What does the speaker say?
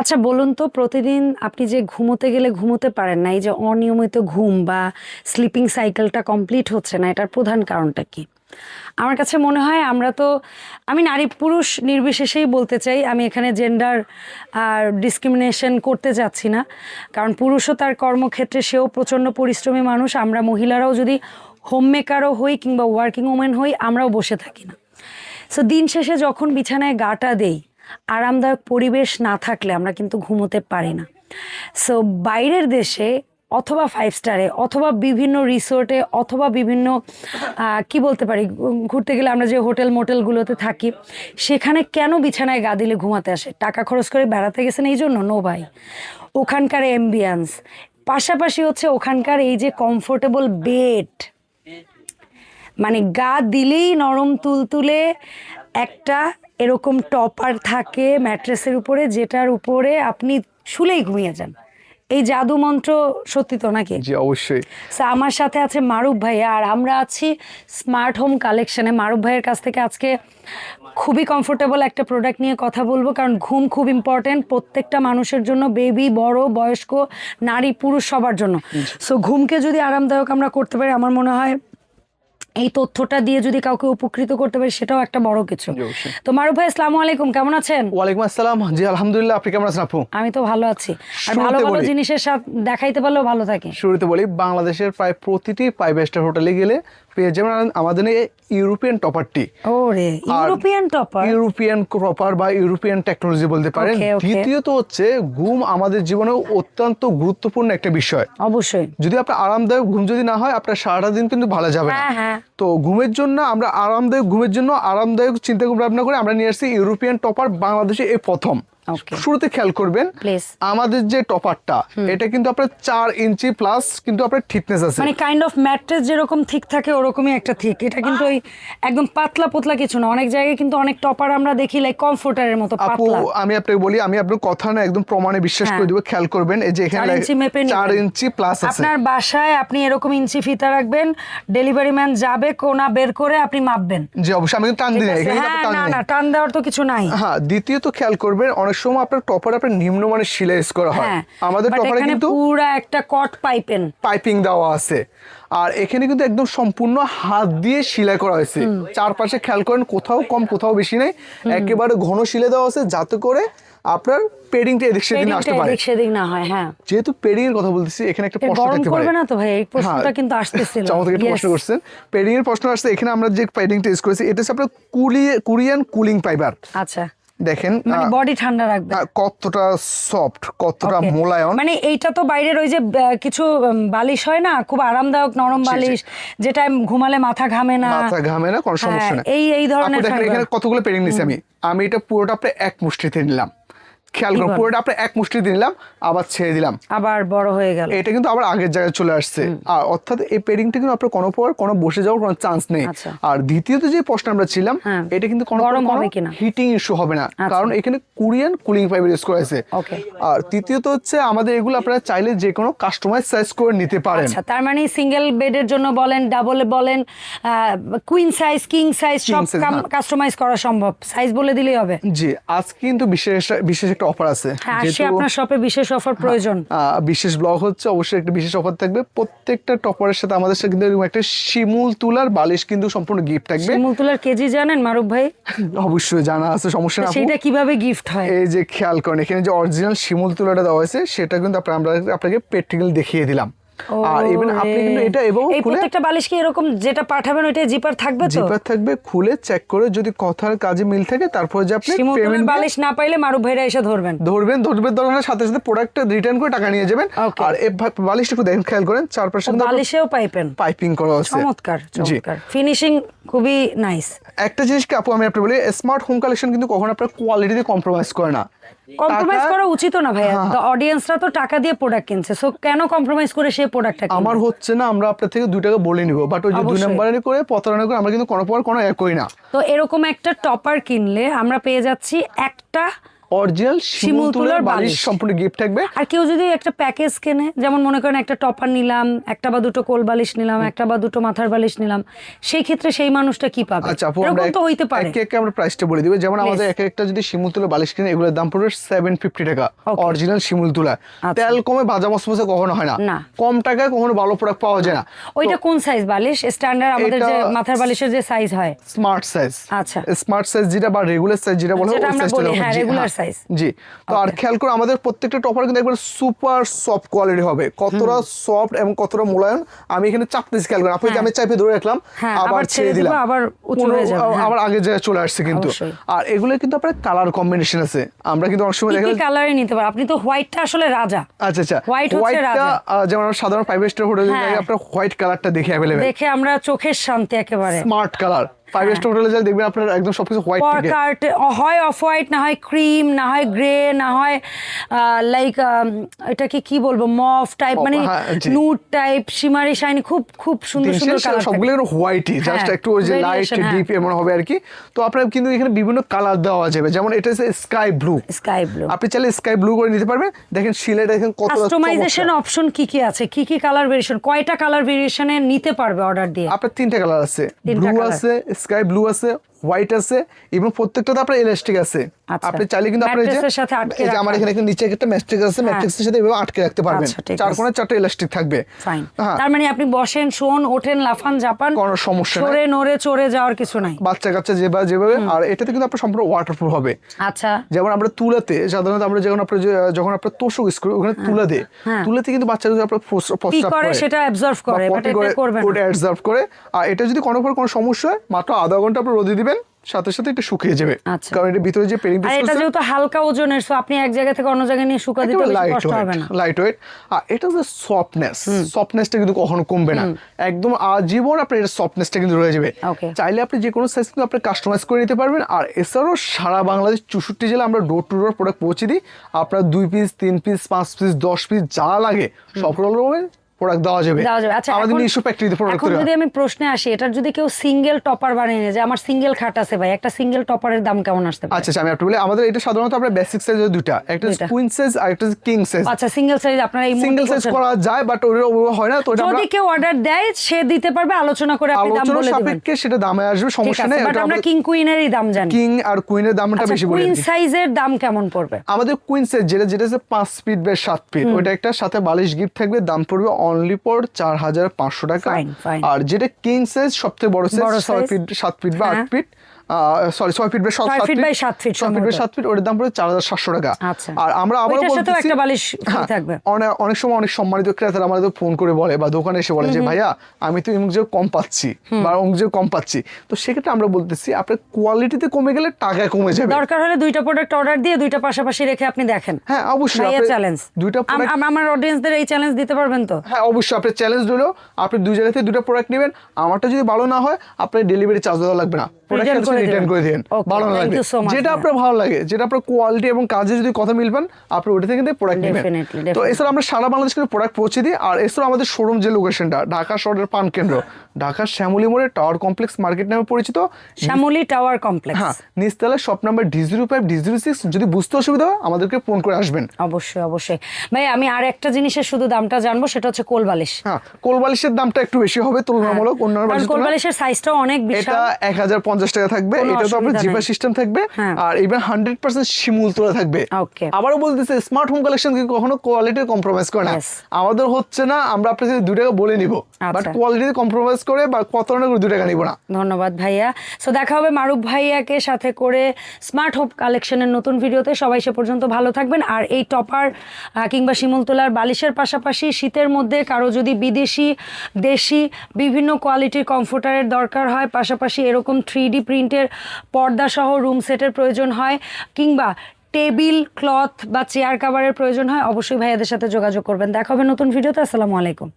আচ্ছা বলুন তো, প্রতিদিন আপনি যে ঘুমোতে গেলে ঘুমোতে পারেন না, এই যে অনিয়মিত ঘুম বা স্লিপিং সাইকেলটা কমপ্লিট হচ্ছে না, এটার প্রধান কারণটা কি? আমার কাছে মনে হয় আমি নারী পুরুষ নির্বিশেষেই বলতে চাই, আমি এখানে জেন্ডার আর ডিসক্রিমিনেশন করতে যাচ্ছি না, কারণ পুরুষও তার কর্মক্ষেত্রে সেও প্রচণ্ড পরিশ্রমী মানুষ। আমরা মহিলারাও যদি হোম মেকারও হই কিংবা ওয়ার্কিং ওমেন হই, আমরাও বসে থাকি না। সো দিন শেষে যখন বিছানায় গাটা দেই, আরামদায়ক পরিবেশ না থাকলে আমরা কিন্তু ঘুমোতে পারি না। সো বাইরের দেশে অথবা 5 স্টারে অথবা বিভিন্ন রিসোর্টে অথবা বিভিন্ন কি বলতে পারি, ঘুরতে গেলে আমরা যে হোটেল মোটেলগুলোতে থাকি, সেখানে কেন বিছানায় গা দিলে ঘুমাতে আসে? টাকা খরচ করে বেড়াতে গেছেন এই জন্য? নো ভাই, ওখানকার অ্যাম্বিয়েন্স, পাশাপাশি হচ্ছে ওখানকার এই যে কমফোর্টেবল বেড, মানে গা দিলেই নরম তুলতুলে একটা এরকম টপার থাকে ম্যাট্রেসের উপরে, যেটার উপরে আপনি শুলেই ঘুমিয়ে যান। এই জাদু মন্ত্র সত্যি তো নাকি? জি অবশ্যই। আমার সাথে আছে মারুফ ভাইয়া, আর আমরা আছি স্মার্ট হোম কালেকশনে। মারুফ ভাইয়ের কাছ থেকে আজকে খুবই কমফোর্টেবল একটা প্রোডাক্ট নিয়ে কথা বলবো, কারণ ঘুম খুব ইম্পর্টেন্ট প্রত্যেকটা মানুষের জন্য, বেবি, বড়, বয়স্ক, নারী, পুরুষ, সবার জন্য। সো ঘুমকে যদি আরামদায়ক আমরা করতে পারি, আমার মনে হয় এই তথ্যটা দিয়ে যদি কাউকে উপকৃত করতে পারি, সেটাও একটা বড় কিছু। তো মারুফ ভাই, আসসালামু আলাইকুম, কেমন আছেন? ওয়ালাইকুম আসসালাম। জি আলহামদুলিল্লাহ, আপনি কেমন আছেন আপু? আমি তো ভালো আছি। আর ভালো ভালো জিনিসের সাথে দেখাইতে পারলেও ভালো থাকে। শুরুতে বলি, বাংলাদেশের প্রায় প্রতিটি 5 স্টার হোটেলে গেলে পেয়ে যাবেন আমাদের ইউরোপিয়ান টপারটি। ওরে, ইউরোপিয়ান টপার! ইউরোপিয়ান টপার বা ইউরোপিয়ান টেকনোলজি বলতে পারেন। দ্বিতীয়ত হচ্ছে, ঘুম আমাদের জীবনে অত্যন্ত গুরুত্বপূর্ণ একটা বিষয়। অবশ্যই, যদি আপনার আরামদায়ক ঘুম যদি না হয়, আপনার সারাটা দিন কিন্তু ভালো যাবে না। তো ঘুমের জন্য আমরা আরামদায়ক চিন্তা ভাবনা করে আমরা নিয়ে আসছি ইউরোপিয়ান টপার, বাংলাদেশে এই প্রথম। শুরুতে খেয়াল করবেন, আমাদের যে টপারটা, এটা কিন্তু আপনার 4 ইঞ্চি প্লাস কিন্তু আপনার থিকনেস আছে, মানে কাইন্ড অফ ম্যাট্রেস যেরকম ঠিক থাকে ওরকমই একটা ঠিক। এটা কিন্তু ওই একদম পাতলা পোতলা কিছু না। অনেক জায়গায় কিন্তু অনেক টপার আমরা দেখি লাইক কমফোর্টারের মতো পাতলা। আমি আপনাকে বলি, আমি আপনার কথা না একদম প্রমাণে বিশ্বাস করে দেব। খেয়াল করবেন, এই যে এখানে 4 ইঞ্চি প্লাস আছে। আপনার বাসায় আপনি এরকম ইঞ্চি ফিতা রাখবেন, ডেলিভারি ম্যান যাবে, কোনা বের করে আপনি মাপবেন। জি অবশ্যই, আমি টান দিই না, এখানে না টান দেওয়ার তো কিছু নাই। হ্যাঁ, দ্বিতীয়ত খেয়াল করবেন, অনেক সময় আপনার টপার আপনার নিম্নমানের সেলাই করা হয়। আমাদের টপারে কিন্তু পুরো একটা কট পাইপিং দেওয়া আছে, আর এখানে কিন্তু একদম সম্পূর্ণ হাত দিয়ে সেলাই করা হয়েছে। চারপাশে খেয়াল করেন, কোথাও কম কোথাও বেশি নাই, একেবারে ঘন সেলাই দেওয়া আছে, যাতে করে আপনার পেডিংটা এদিক সেদিক আসতে পারে, সেদিক না হয়। হ্যাঁ, যেহেতু পেডিং এর কথা বলতেছি, এখানে একটা প্রশ্ন থাকতে পারে। করবে না তো ভাই, এই প্রশ্নটা কিন্তু আসতেছিল। চমৎকার একটা প্রশ্ন করছেন, পেডিং এর প্রশ্ন আসছে। এখানে আমরা যে পেডিংটা ইউজ করেছি, এটা হচ্ছে আপনার কোরিয়ান কুলিং ফাইবার। আচ্ছা, দেখেন মানে বডি ঠান্ডা রাখবে, কতটা সফট, কতটা মোলায়ম। মানে এইটা তো বাইরের ওই যে কিছু বালিশ হয় না, খুব আরামদায়ক নরম বালিশ, যেটা ঘুমালে মাথা ঘামে না, কোনো সমস্যা না। এই ধরনের এখানে কতগুলো পেডিং নিছি আমি এটা পুরোটা আপনি এক মুষ্টিতে নিলাম। খেয়াল করুন, পুরোটা আপনি এক মুষ্টিতে নিলাম, আবার ছেড়ে দিলাম, আবার বড় হয়ে গেল। এটা কিন্তু আবার আগের জায়গায় চলে আসছে। আর অর্থাৎ এই পেডিংটা কিন্তু আপনার কোনো বসে যাওয়ার কোনো চান্স নেই। আর দ্বিতীয়ত যে প্রশ্ন আমরা ছিলাম, এটা কিন্তু কোনো হিটিং ইস্যু হবে না, কারণ এখানে কোরিয়ান কুলিং ফাইবার ইউজ করা হয়েছে। আর তৃতীয়ত হচ্ছে, আমাদের এগুলো আপনারা চাইলে যে কোনো কাস্টমাইজ সাইজ করে নিতে পারেন। তার মানে সিঙ্গেল বেডের জন্য বলেন, ডাবল বলেন, কুইন সাইজ, কিং সাইজ, সব কাস্টমাইজ করা সম্ভব। সাইজ বলে দিলেই হবে। জি, আজকে কিন্তু বিশেষ একটা অফার আছে, যেহেতু আপনার শপে বিশেষ অফার প্রয়োজন, বিশেষ ব্লগ হচ্ছে, অবশ্যই একটা বিশেষ অফার থাকবে। প্রত্যেকটা টপারের সাথে আমাদের সাথে কিন্তু একটা শিমুল তুলার বালিশ কিন্তু সম্পূর্ণ গিফট থাকবে। শিমুল তুলার কেজি জানেন মারুফ ভাই? অবশ্যই জানা আছে, সমস্যা না। সেটা কিভাবে গিফট হয়? এই যে খেয়াল করেন, এখানে যে অরিজিনাল শিমুল তুলাটা দেওয়া হয়েছে, সেটা কিন্তু আমরা আপনাকে প্র্যাকটিক্যাল দেখিয়ে দিলাম। আর ইভেন আপনি কিন্তু এটা এবং এই প্রত্যেকটা বালিশ কি এরকম যেটা পাঠাবেন ওইটা জিপার থাকবে? তো জিপার থাকবে, খুলে চেক করে যদি কথার কাজে মিল থাকে, তারপর যে আপনি পেমেন্ট বালিশ না পাইলে মারুফ ভাইরা এসে ধরবেন ধরনের সাথে সাথে প্রোডাক্টটা রিটার্ন করে টাকা নিয়ে যাবেন। আর এই বালিশটা একটু দেখেন, খেয়াল করেন, চারপাশে বালিশেও পাইপিং করা আছে। চমৎকার, ফিনিশিং খুবই নাইস। একটা জিনিস কি আপু, আমি আপনাকে বলি, স্মার্ট হোম কালেকশন কিন্তু কখনো আপনার কোয়ালিটিতে কম্প্রোমাইজ করে না। কম্প্রোমাইজ করা উচিত না ভাইয়া, অডিয়েন্সরা তো টাকা দিয়ে প্রোডাক্ট কিনছে, সো কেন কম্প্রোমাইজ করে সেই প্রোডাক্টটা কিনবে? আমার হচ্ছে না, আমরা আপনার থেকে 2 টাকা বলে নিব, বাট ওই যে 2 নম্বরে করে প্রতারণা করে আমরা কিন্তু কোনো এক করি না। তো এরকম একটা টপার কিনলে আমরা পেয়ে যাচ্ছি একটা অরিজিনাল শিমুল তুলার বালিশ সম্পূর্ণ গিফট থাকবে। আর কেউ যদি একটা প্যাকেজ কেনে, যেমন মনে করেন একটা টপার নিলাম, একটা বা দুটো কোল বালিশ নিলাম, একটা বা দুটো মাথার বালিশ নিলাম, সেই ক্ষেত্রে সেই মানুষটা কি পাবে? আচ্ছা আপু, আমরা তো হইতে পারে একে আমরা প্রাইসটা বলে দিব। যেমন আমাদের একটা যদি শিমুল তুলা বালিশ কিনে, এগুলোর দাম পড়বে 750 টাকা, অরিজিনাল শিমুল তুলা। তেল কমে ভাজা মসমসে কখনো হয় না, কম টাকায় কখনো ভালো প্রোডাক্ট পাওয়া যায় না। ওইটা কোন সাইজ বালিশ? স্ট্যান্ডার্ড আমাদের যে মাথার বালিশের যে সাইজ হয়, স্মার্ট সাইজ। আচ্ছা, স্মার্ট সাইজ যেটা বা রেগুলার সাইজ যেটা বলা হয়, ওই সাইজটা। হ্যাঁ, রেগুলার সাইজ। জি। তো আর খেয়াল করো, আমাদের প্রত্যেকটা টপার কিন্তু একবার সুপার সফট কোয়ালিটি হবে। কতটা সফট এবং কতটা মোলায়েম আমি এখানে চাপতেছি, খেয়াল করো। আপনি আমি চাপে ধরে রাখলাম, আবার ছেড়ে দিলাম, আবার উঁচু হয়ে যাবে, আবার আগে জায়গায় চলে আসছে কিন্তু। আর এগুলো কিন্তু আপনার কালার কম্বিনেশন আছে। আমরা কিন্তু অনেক সময় দেখি কালারে নিতে পারি। আপনি তো হোয়াইটটা আসলে রাজা। আচ্ছা আচ্ছা, হোয়াইট হচ্ছে রাজা। যেমন সাধারণ 5 স্টার হোটেলে আপনার হোয়াইট কালারটা দেখে अवेलेबल, দেখে আমরা চোখের শান্তি একেবারে। Smart colour. 5 স্টার হোটেলে যা দেখবেন আপনার একদম সবকিছু হোয়াইট থাকে, হয় অফ হোয়াইট, না হয় ক্রিম, না হয় গ্রে, না হয় লাইক এটাকে কি বলবো, মফ টাইপ, মানে নুড টাইপ, শিমারি শাইনি, খুব খুব সুন্দর সুন্দর কালার। সবগুলো হোয়াইটই, জাস্ট একটু ওই যে লাইট ডিপ এমন হবে আর কি। তো আপনার কিন্তু এখানে বিভিন্ন কালার দেওয়া যাবে। যেমন এটা হচ্ছে স্কাই ব্লু, আপনি চাইলে স্কাই ব্লু করে নিতে পারবেন। দেখেন সিলেট, দেখেন কত কাস্টমাইজেশন অপশন কি কি আছে, কি কি কালার ভেরিয়েশন, কয়টা কালার ভেরিয়েশনে নিতে পারবে অর্ডার দিয়ে? আপনার 3টা কালার আছে, ব্লু আছে, স্কাই ব্লু আছে, হোয়াইট আছে, এবং প্রত্যেকটাতে আপনার ইলাস্টিক আছে। আপনি চাইলে কিন্তু আপনার এই যে আমার এখানে নিচে একটা ম্যাট্রিক্স আছে, ম্যাট্রিক্সের সাথে এভাবে আটকে রাখতে পারবেন। 4 কোণে 4টা ইলাস্টিক থাকবে। তার মানে আপনি বসেন, শোন, ওঠেন, লাফান, জাপান, কোনো সমস্যা নাই, নড়ে চড়ে যাওয়ার কিছু নাই, বাচ্চা কাচ্চা যেভাবে। আর এটাতে কিন্তু আপনার সম্পূর্ণ ওয়াটারপ্রুফ হবে। আচ্ছা, যেমন আমরা তুলাতে সাধারণত আমরা যখন আপনার তোষক স্ক্রু ওখানে তুলাতে কিন্তু বাচ্চারা আপনার প্রস্রাব করে, সেটা অ্যাবজর্ব করে, ওটা অ্যাবজর্ব করে। আর এটা যদি কোনো সমস্যা হয়, মাত্র আধা ঘন্টা আপনি রোদে দিবেন, সাথে সাথে এটা শুকিয়ে যাবে। কারণ এর ভিতরে যে পেরিং আর এটা যেহেতু হালকা ওজনের, সো আপনি এক জায়গা থেকে অন্য জায়গায় নিয়ে শুকা দিতে কষ্ট হবে না, লাইট ওয়েট। আর এটা যে সফটনেসটা কিন্তু কখনো কমবে না, একদম আজীবন আপনার এটা সফটনেসটা কিন্তু রয়ে যাবে। চাইলে আপনি যে কোনো সাইজ কিন্তু আপনি কাস্টমাইজ করে নিতে পারবেন। আর এছাড়াও সারা বাংলাদেশ 64 জেলা আমরা ডোর টু ডোর প্রোডাক্ট পৌঁছে দিই। আপনার 2 পিস, 3 পিস, 5 পিস, 10 পিস যা লাগে সব রকমের প্রোডাক্ট দেওয়া যাবে। আচ্ছা, আমাদের নিজস্ব ফ্যাক্টরিতে প্রোডাক্ট এখন যদি আমি প্রশ্নে আসি, এটার যদি কেউ সিঙ্গেল টপার বানিয়ে নেয়, যে আমার সিঙ্গেল খাট আছে ভাই, একটা সিঙ্গেল টপারের দাম কেমন আসতে পারে? আচ্ছা, আমি একটু বলি। আমাদের এটা সাধারণত আমরা বেসিক সাইজ দুটো, একটা কুইন সাইজ আর একটা কিং সাইজ। আচ্ছা, সিঙ্গেল সাইজ আপনারা এই সিঙ্গেল সাইজ করা যায়, বাট ওর হয় না। তো যদি কেউ অর্ডার দেয়, সে দিতে পারবে, আলোচনা করে আপনি দাম বলে দিবেন, সাপেক্ষে সেটা দামে আসবে, সমস্যা নেই। বাট আমরা কিং কুইনেরই দাম জানি, কিং আর কুইনের দামটা বেশি বলে দিই। কুইন সাইজের দাম কেমন পড়বে? আমাদের কুইন সাইজ যেটা 5 ফিট বাই 7 ফিট, ওটা একটা সাথে বালিশ গিফট থাকবে, দাম পড়বে অনলি ফর 4500 টাকা। আর যেটা কিং সাইজ সবথেকে বড় সাইজ 6 ফিট 7 ফিট বা 8 feet, sorry 6 feet by 7 feet, ওটার দাম পড়বে 4700 টাকা। আর আমরা আবার বলতেছি, একটা বালিশ থাকবে। অনেক সময় অনেক সম্মানিত ক্রেতারা আমাদের ফোন করে বলে বা দোকানে এসে বলে যে ভাইয়া আমি তো অমুক জায়গায় কম পাচ্ছি বা অমুক জায়গায় কম পাচ্ছি। তো সেক্ষেত্রে আমরা বলতেছি আপনার কোয়ালিটিতে কমে গেলে টাকায় কমে যাবে। দরকার হলে 2টা প্রোডাক্ট অর্ডার দিয়ে 2টা পাশাপাশি রেখে আপনি দেখেন। হ্যাঁ, অবশ্যই। চ্যালেঞ্জ 2টা প্রোডাক্ট আমার অডিয়েন্সদের এই চ্যালেঞ্জ দিতে পারবেন তো? হ্যাঁ, অবশ্যই। আপনি চ্যালেঞ্জ দিলো, আপনি 2 জায়গা থেকে 2টা প্রোডাক্ট নেবেন, আমারটা যদি ভালো না হয় আপনার ডেলিভারি চার্জ দেওয়া লাগবে না, প্রোডাক্ট রিটার্ন করে দিবেন। ভালো না লাগে, যেটা আপনার ভালো লাগে, যেটা আপনার কোয়ালিটি এবং কাজে যদি কথা মিলবেন, আপনি ওটা থেকে প্রোডাক্ট নেবেন। তো এছাড়া আমরা সারা বাংলাদেশ থেকে প্রোডাক্ট পৌঁছে দিই। আর এছাড়া আমাদের শোরুম যে লোকেশনটা, ঢাকা শহরের প্রাণ কেন্দ্র, ঢাকার শ্যামলী মোড়ে টাওয়ার কমপ্লেক্স মার্কেট নামে পরিচিত, শ্যামলী টাওয়ার কমপ্লেক্স। হ্যাঁ, নিচতলা শপ নাম্বার D05 D06। যদি বুঝতে অসুবিধা হয় আমাদেরকে ফোন করে আসবেন। অবশ্যই ভাই। আমি আর একটা জিনিসের শুধু দামটা জানবো, সেটা হচ্ছে কোল বালিশ। হ্যাঁ, কোল বালিশের দামটা একটু বেশি হবে তুলনামূলক অন্যান্য বালিশের তুলনায়। কোল বালিশের সাইজটাও অনেক বিশাল, এটা 1050 টাকা থাকবে। এটা তো আপনার জিপার সিস্টেম থাকবে, আর এবার 100% শিমুল তোলা থাকবে। আবারও বলতেছে, স্মার্ট হোম কালেকশন কিন্তু কখনো কোয়ালিটি কম্প্রোমাইজ করে না। আমাদের হচ্ছে না, আমরা আপনাদের 2 টাকা বলে নিব, বাট কোয়ালিটিতে কম্প্রোমাইজ করে বা কত টাকা করে 2 টাকা নিব না। ধন্যবাদ ভাইয়া। সো দেখা হবে মারুফ ভাইয়াকে সাথে করে স্মার্ট হোম কালেকশনের নতুন ভিডিওতে। সবাই সে পর্যন্ত ভালো থাকবেন। আর এই টপার কিংবা শিমুল তোলার বালিশের পাশাপাশি শীতের মধ্যে কারো যদি বিদেশি, দেশি বিভিন্ন কোয়ালিটির কমফোর্টারের দরকার হয়, পাশাপাশি এরকম 3D প্রিন্টের পর্দা সহ রুম সেটের প্রয়োজন হয়, কিংবা টেবিল ক্লথ বা চেয়ার কাভারের প্রয়োজন হয়, অবশ্যই ভাইয়াদের সাথে যোগাযোগ করবেন। দেখা হবে নতুন ভিডিওতে। আসসালামু আলাইকুম।